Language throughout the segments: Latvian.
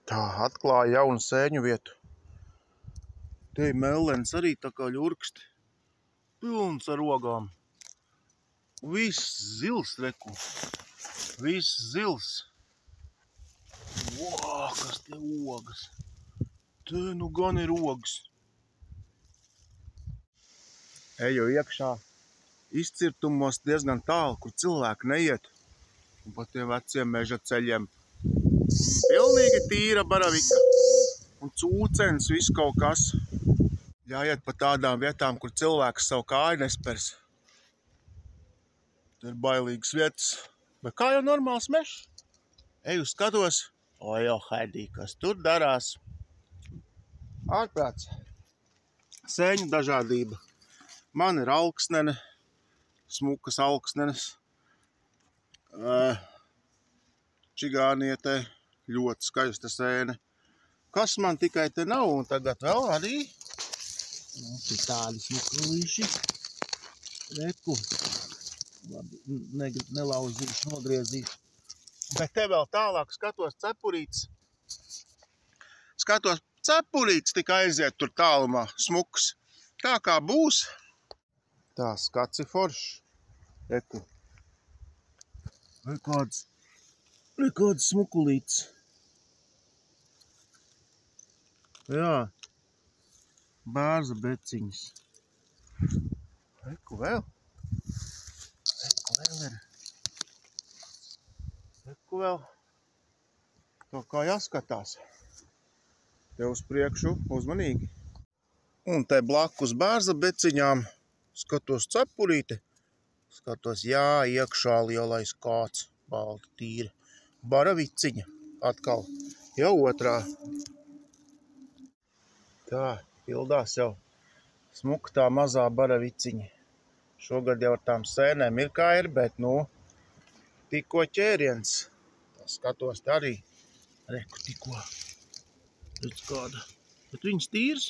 Tā, atklāja jaunu sēņu vietu. Te ir mellenis arī tā kā ļurksti. Pilns ar ogām. Viss zils, reku. Viss zils. Vā, kas te ogas. Te nu gan ir ogas. Eju iekšā. Izcirtumos diezgan tālu, kur cilvēki neiet. Un pa tiem veciem meža ceļiem. Pilnīgi tīra baravika. Un cūcens, viss kaut kas. Jāiet pa tādām vietām, kur cilvēks savu kāju nespers. Tur ir bailīgas vietas. Bet kā jau normāls mežs? Eju skatos. Ojo, Haidī, kas tur darās? Ārprāts. Sēņu dažādība. Man ir alksnene. Smukas alksnenes. Čigāniete. Ļoti skaista sēne. Kas man tikai te nav? Un tagad vēl arī. Te tādi smukulīši. Reku. Labi, nelauzīšu, nogriezīšu. Bet te vēl tālāk skatos cepurītes. Skatos cepurītes, tikai aiziet tur tālumā. Smuks. Tā kā būs. Tā, skats ir foršs. Reku. Kāds smukulītes. Jā. Bērza beciņas. Reku vēl. Reku vēl. To kā jāskatās. Te uz priekšu uzmanīgi. Un te blakus bērza beciņām skatos cepurīti. Skatos, jā, iekšā lielais kāds. Balti tīri. Baraviciņa. Atkal. Jau otrā. Tā, pildās jau smuka tā mazā baraviciņa. Šogad jau ar tām sēnēm ir kā ir, bet, tikko ķēriens. Tā skatos te arī. Reku tikko. Redz kāda. Bet viņas tīras.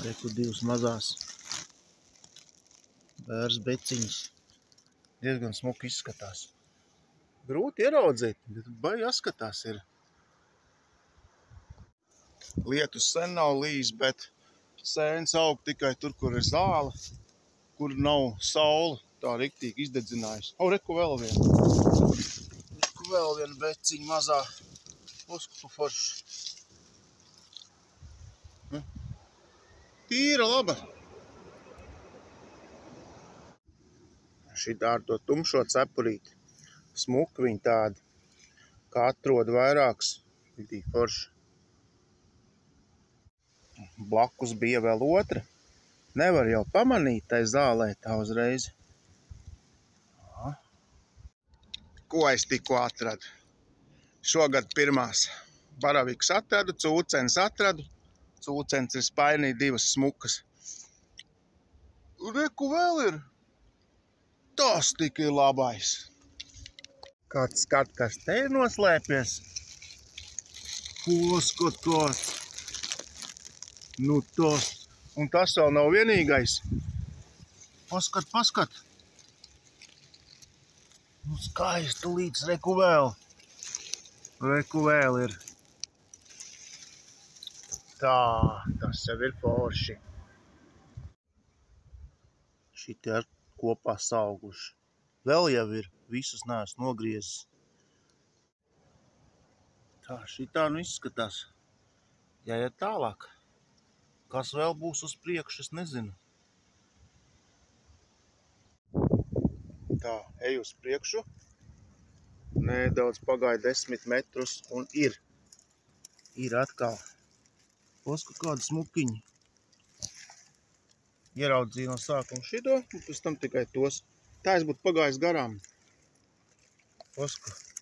Reku divas mazās. Bērs beciņas. Diezgan smuki izskatās. Grūti ieraudzīt, bet baigi jāskatās ir. Lietus sen nav līs, bet sēnes aug tikai tur, kur ir zāle, kur nav saule. Tā riktīgi izdedzinājusi. Reku vēl viena. Reku vēl viena beciņa mazā. Uzkupu forši. Tīra, laba. Šitā ar to tumšo cepurīti. Smuka viņa tāda. Kā atrod vairāks. Vidīgi forši. Blakus bija vēl otra. Nevar jau pamanīt tai zālē tā uzreiz. Ko es tikko atradu? Šogad pirmās baravikas atradu, cūcens atradu. Cūcens ir spainī divas smukas. Reku vēl ir. Tas tik ir labais. Kāds skat, kas te ir noslēpies? Paskat kāds. Nu tas. Un tas vēl nav vienīgais. Paskat. Nu skaisti līdz reku vēl. Reku vēl ir. Tā, tas jau ir forši. Šitie ar kopā sauguši. Vēl jau ir. Visus neesmu nogriezis. Tā, šitā nu izskatās. Jāiet tālāk. Kas vēl būs uz priekšu, es nezinu. Tā, eju uz priekšu. Nedaudz pagāja 10 metrus un ir. Ir atkal. Paskat kāda smukiņa. Ieraudzīju no sākuma šito, un pēc tam tikai tos. Tā es būtu pagājis garām. Paskat.